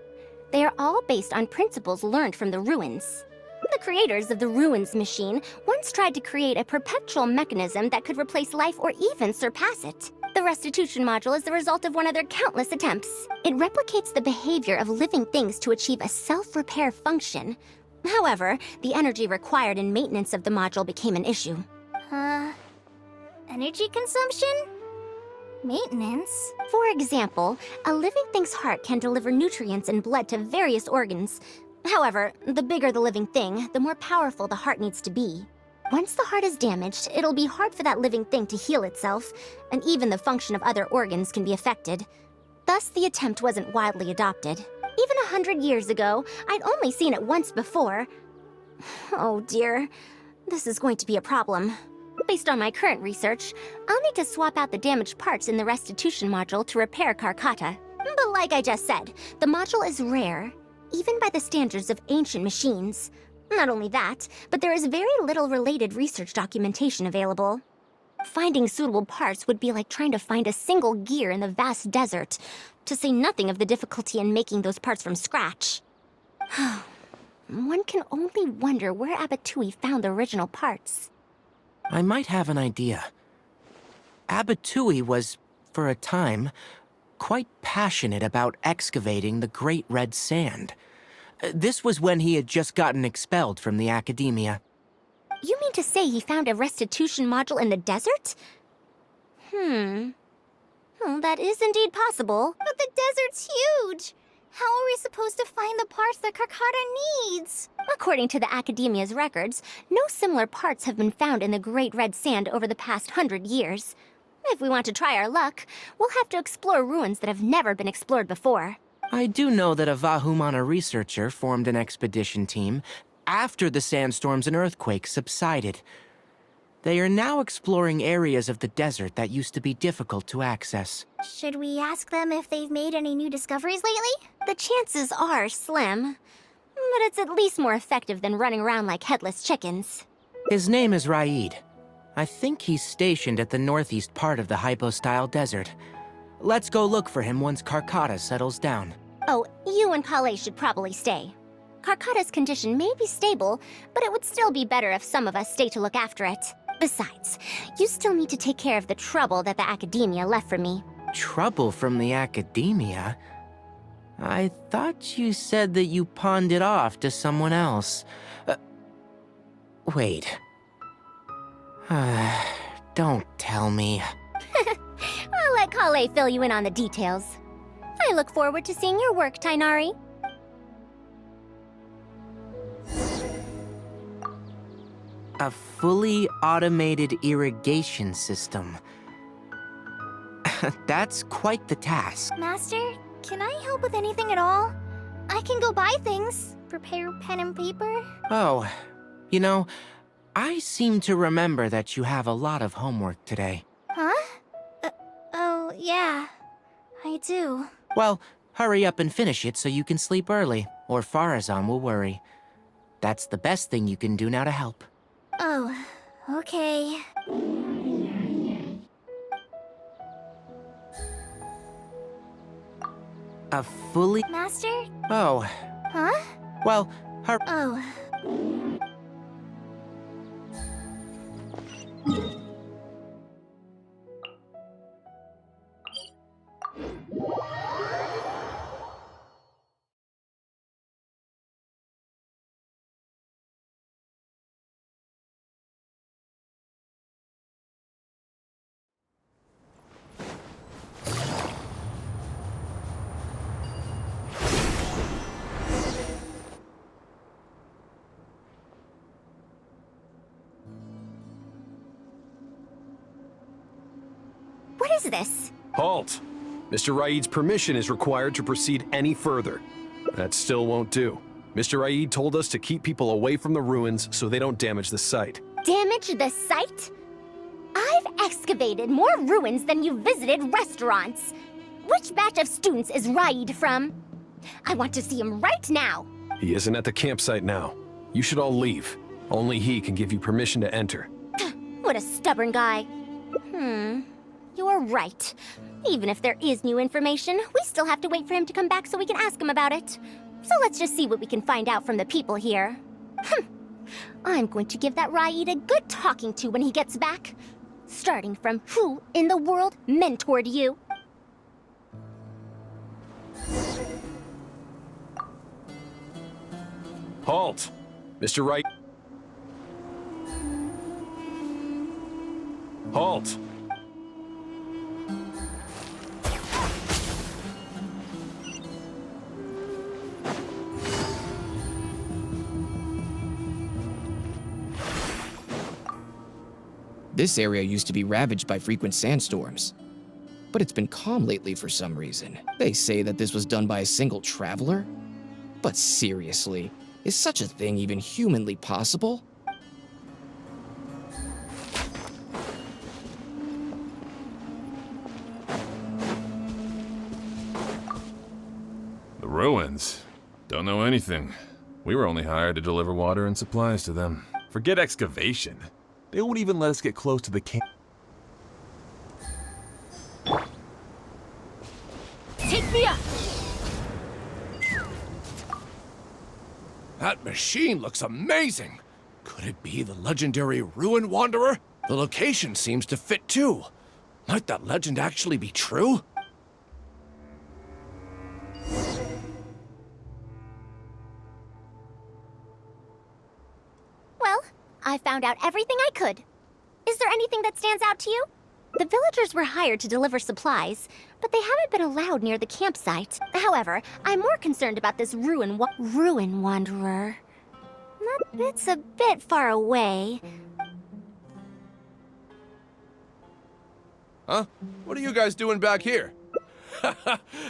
They are all based on principles learned from the ruins. The creators of the ruins machine once tried to create a perpetual mechanism that could replace life or even surpass it. The restitution module is the result of one of their countless attempts. It replicates the behavior of living things to achieve a self-repair function. However, the energy required in maintenance of the module became an issue. Energy consumption? Maintenance? For example, a living thing's heart can deliver nutrients and blood to various organs. However, the bigger the living thing, the more powerful the heart needs to be. Once the heart is damaged, it'll be hard for that living thing to heal itself, and even the function of other organs can be affected. Thus, the attempt wasn't widely adopted. Even 100 years ago, I'd only seen it once before. Oh dear, this is going to be a problem. Based on my current research, I'll need to swap out the damaged parts in the restitution module to repair Karkata. But like I just said, the module is rare, even by the standards of ancient machines. Not only that, but there is very little related research documentation available. Finding suitable parts would be like trying to find a single gear in the vast desert, to say nothing of the difficulty in making those parts from scratch. One can only wonder where Abatui found the original parts. I might have an idea. Abatui was, for a time, quite passionate about excavating the Great Red Sand. This was when he had just gotten expelled from the academia. You mean to say he found a restitution module in the desert? Well, that is indeed possible. But the desert's huge! How are we supposed to find the parts that Karkata needs? According to the Academia's records, no similar parts have been found in the Great Red Sand over the past 100 years. If we want to try our luck, we'll have to explore ruins that have never been explored before. I do know that a Vahumana researcher formed an expedition team after the sandstorms and earthquakes subsided. They are now exploring areas of the desert that used to be difficult to access. Should we ask them if they've made any new discoveries lately? The chances are slim, but it's at least more effective than running around like headless chickens. His name is Raid. I think he's stationed at the northeast part of the Hypostyle Desert. Let's go look for him once Karkata settles down. Oh, you and Kale should probably stay. Karkata's condition may be stable, but it would still be better if some of us stay to look after it. Besides, you still need to take care of the trouble that the Academia left for me. Trouble from the Academia? I thought you said that you pawned it off to someone else. Wait. Don't tell me. I'll let Kale fill you in on the details. I look forward to seeing your work, Tainari. A fully automated irrigation system. That's quite the task. Master, can I help with anything at all? I can go buy things. Prepare pen and paper. Oh, you know, I seem to remember that you have a lot of homework today. Huh? Oh, yeah. I do. Well, hurry up and finish it so you can sleep early, or Faruzan will worry. That's the best thing you can do now to help. Oh, okay. A fully... Master? Oh, Huh? well, her... Oh. What is this? Halt! Mr. Raid's permission is required to proceed any further. That still won't do. Mr. Raid told us to keep people away from the ruins so they don't damage the site. Damage the site? I've excavated more ruins than you've visited restaurants. Which batch of students is Raid from? I want to see him right now. He isn't at the campsite now. You should all leave. Only he can give you permission to enter. What a stubborn guy. You're right. Even if there is new information, we still have to wait for him to come back so we can ask him about it. So let's just see what we can find out from the people here. I'm going to give that Raid a good talking to when he gets back. Starting from who in the world mentored you? Halt! Mr. Raid. Halt! This area used to be ravaged by frequent sandstorms, but it's been calm lately for some reason. They say that this was done by a single traveler? But seriously, is such a thing even humanly possible? The ruins? Don't know anything. We were only hired to deliver water and supplies to them. Forget excavation. They won't even let us get close to the camp. Take me up! That machine looks amazing! Could it be the legendary Ruin Wanderer? The location seems to fit too. Might that legend actually be true? Well, I found out everything I could. Is there anything that stands out to you? The villagers were hired to deliver supplies, but they haven't been allowed near the campsite. However, I'm more concerned about this Ruin Wanderer. It's a bit far away. Huh? What are you guys doing back here?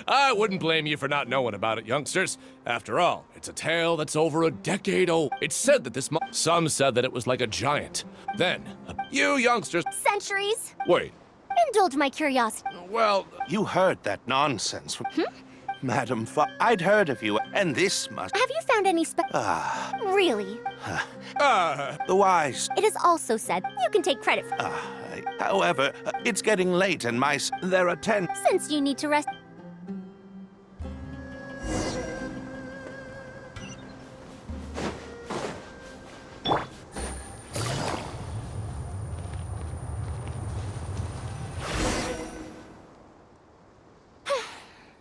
I wouldn't blame you for not knowing about it, youngsters. After all, it's a tale that's over a decade old. It's said that some said that it was like a giant. Then, you youngsters... Centuries? Wait. Indulge my curiosity. Well... You heard that nonsense from... Madam I'd heard of you, and this must... Have you found any Really? The wise... It is also said you can take credit for... However, it's getting late and there are 10... Since you need to rest...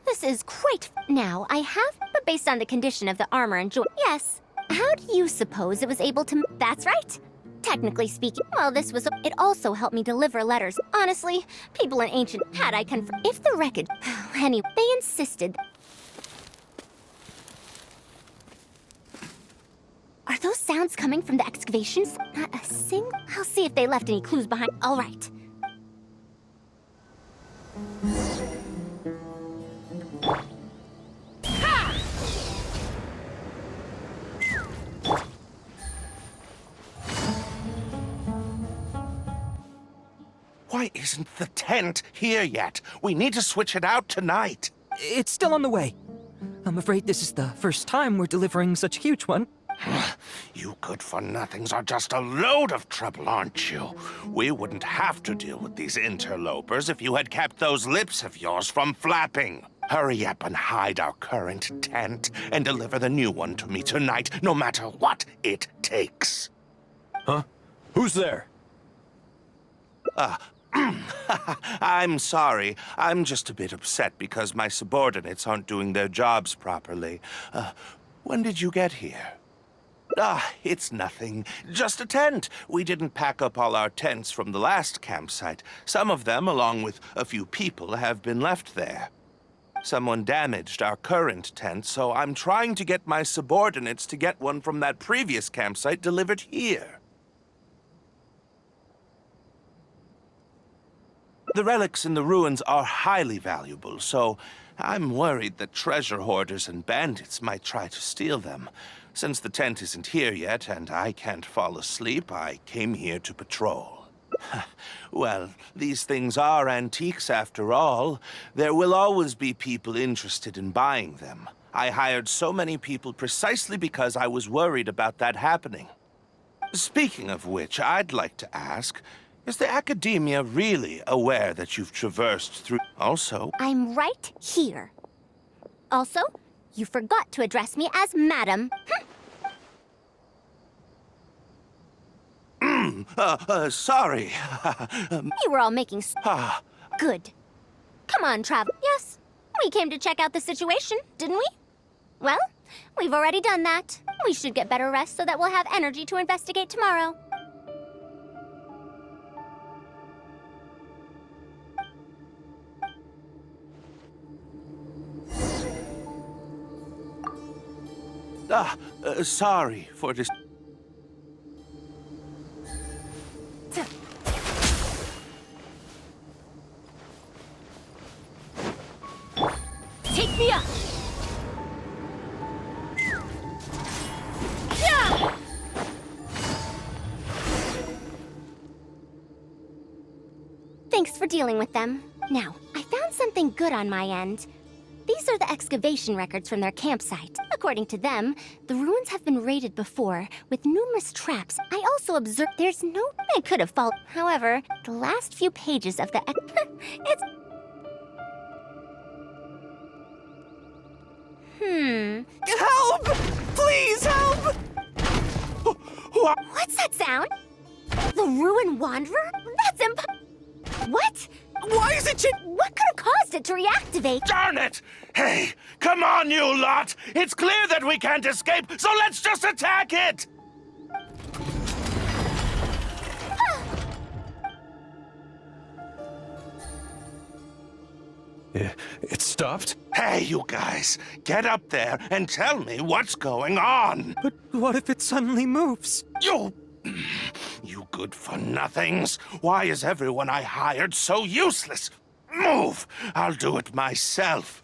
This is quite... Now, I have, but based on the condition of the armor and joy... Yes. How do you suppose it was able to... That's right. Technically speaking, well, this was... It also helped me deliver letters. Honestly, people in ancient... Had I confirmed... If the wreckage... Anyway, they insisted... Are those sounds coming from the excavations? Not a single... I'll see if they left any clues behind... All right. Why isn't the tent here yet? We need to switch it out tonight. It's still on the way. I'm afraid this is the first time we're delivering such a huge one. You good-for-nothings are just a load of trouble, aren't you? We wouldn't have to deal with these interlopers if you had kept those lips of yours from flapping. Hurry up and hide our current tent and deliver the new one to me tonight, no matter what it takes. Huh? Who's there? I'm sorry. I'm just a bit upset because my subordinates aren't doing their jobs properly. When did you get here? It's nothing. Just a tent. We didn't pack up all our tents from the last campsite. Some of them, along with a few people, have been left there. Someone damaged our current tent, so I'm trying to get my subordinates to get one from that previous campsite delivered here. The relics in the ruins are highly valuable, so I'm worried that treasure hoarders and bandits might try to steal them. Since the tent isn't here yet and I can't fall asleep, I came here to patrol. Well, these things are antiques after all. There will always be people interested in buying them. I hired so many people precisely because I was worried about that happening. Speaking of which, I'd like to ask, is the Academia really aware that you've traversed through... Also... I'm right here. Also, you forgot to address me as Madam. Sorry. You were all making... Good. Come on, Travel. Yes, we came to check out the situation, didn't we? Well, we've already done that. We should get better rest so that we'll have energy to investigate tomorrow. Sorry for this... Take me up! Yeah! Thanks for dealing with them. Now, I found something good on my end. These are the excavation records from their campsite. According to them, the ruins have been raided before, with numerous traps. I also observed there's no... I could have followed. However, the last few pages of the... it's... Help! Please help! What's that sound? The Ruin Wanderer? That's What? Why is it What could have caused it to reactivate? Darn it! Hey, come on, you lot! It's clear that we can't escape, so let's just attack it! It stopped? Hey, you guys, get up there and tell me what's going on! But what if it suddenly moves? You good-for-nothings! Why is everyone I hired so useless? Move! I'll do it myself.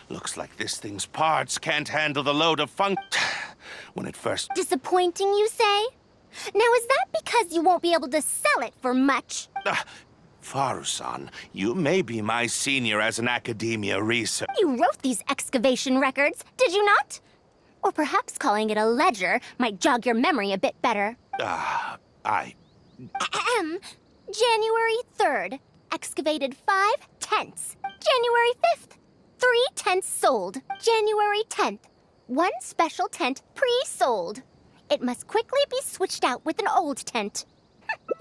Looks like this thing's parts can't handle the load of when it first... Disappointing, you say? Now, is that because you won't be able to sell it for much? Faruzan, you may be my senior as an Academia researcher. You wrote these excavation records, did you not? Or perhaps calling it a ledger might jog your memory a bit better. January 3rd, excavated 5 tents. January 5th, 3 tents sold. January 10th, 1 special tent pre-sold. It must quickly be switched out with an old tent.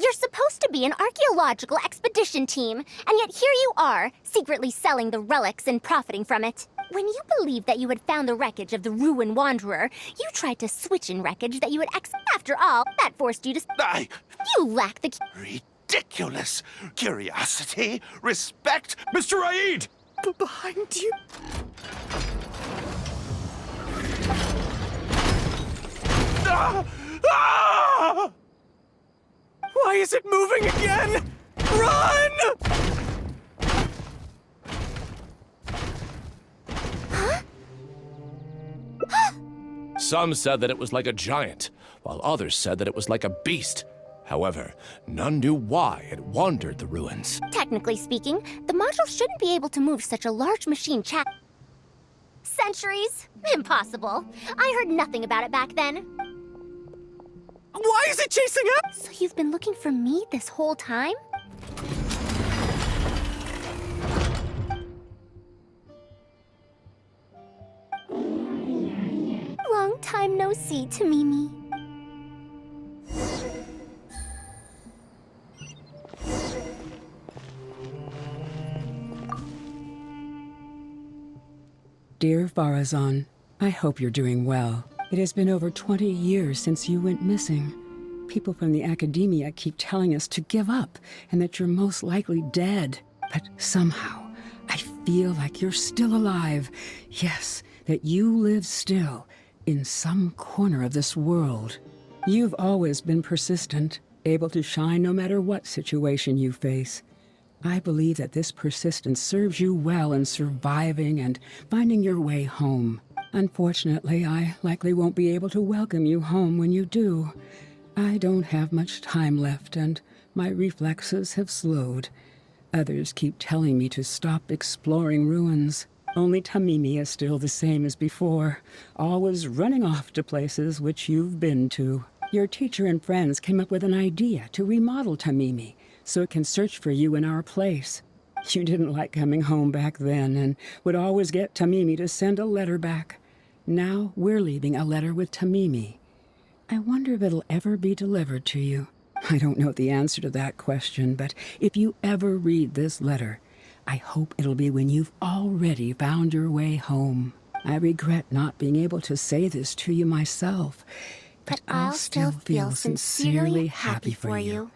You're supposed to be an archaeological expedition team, and yet here you are, secretly selling the relics and profiting from it. When you believed that you had found the wreckage of the Ruin Wanderer, you tried to switch in wreckage that you had After all, that forced you to... You lack the... Ridiculous! Curiosity, respect... Mr. Raid! Behind you... Why is it moving again? Run! Some said that it was like a giant, while others said that it was like a beast. However, none knew why it wandered the ruins. Technically speaking, the module shouldn't be able to move such a large machine Centuries? Impossible. I heard nothing about it back then. Why is it chasing us? So you've been looking for me this whole time? time no see, Tamimi. Dear Faruzan, I hope you're doing well. It has been over 20 years since you went missing. People from the academia keep telling us to give up and that you're most likely dead. But somehow, I feel like you're still alive. Yes, that you live still in some corner of this world. You've always been persistent, able to shine no matter what situation you face. I believe that this persistence serves you well in surviving and finding your way home. Unfortunately, I likely won't be able to welcome you home when you do. I don't have much time left, and my reflexes have slowed. Others keep telling me to stop exploring ruins. Only Tamimi is still the same as before, always running off to places which you've been to. Your teacher and friends came up with an idea to remodel Tamimi, so it can search for you in our place. You didn't like coming home back then and would always get Tamimi to send a letter back. Now we're leaving a letter with Tamimi. I wonder if it'll ever be delivered to you. I don't know the answer to that question, but if you ever read this letter, I hope it'll be when you've already found your way home. I regret not being able to say this to you myself, but I'll still feel sincerely happy for you.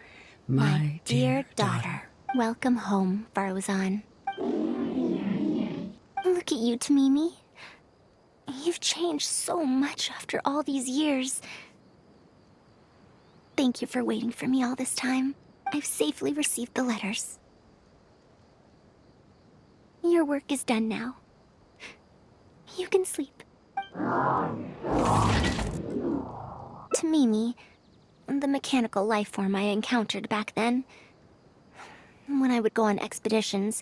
My dear daughter. Welcome home, Faruzan. Look at you, Tamimi. You've changed so much after all these years. Thank you for waiting for me all this time. I've safely received the letters. Your work is done now. You can sleep. Tamimi, the mechanical life form I encountered back then. When I would go on expeditions,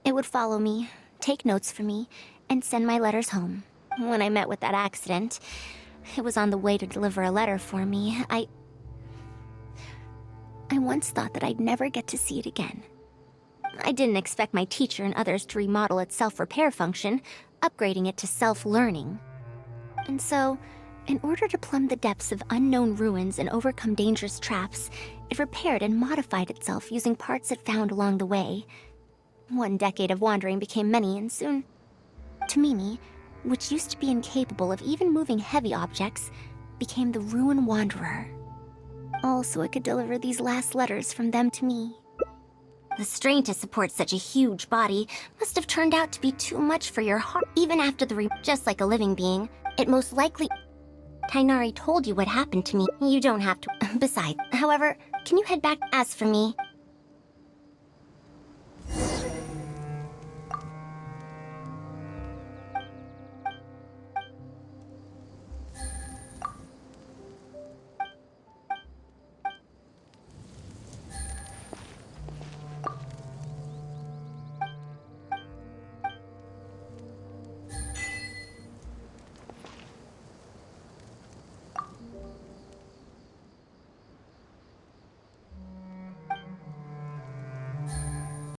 it would follow me, take notes for me, and send my letters home. When I met with that accident, it was on the way to deliver a letter for me. I once thought that I'd never get to see it again. I didn't expect my teacher and others to remodel its self-repair function, upgrading it to self-learning. And so, in order to plumb the depths of unknown ruins and overcome dangerous traps, it repaired and modified itself using parts it found along the way. 1 decade of wandering became many, and soon, Tamimi, which used to be incapable of even moving heavy objects, became the Ruin Wanderer. All so it could deliver these last letters from them to me. The strain to support such a huge body must have turned out to be too much for your heart. Even after just like a living being, it most likely... Tainari told you what happened to me. You don't have to. Besides, however, can you head back? As for me,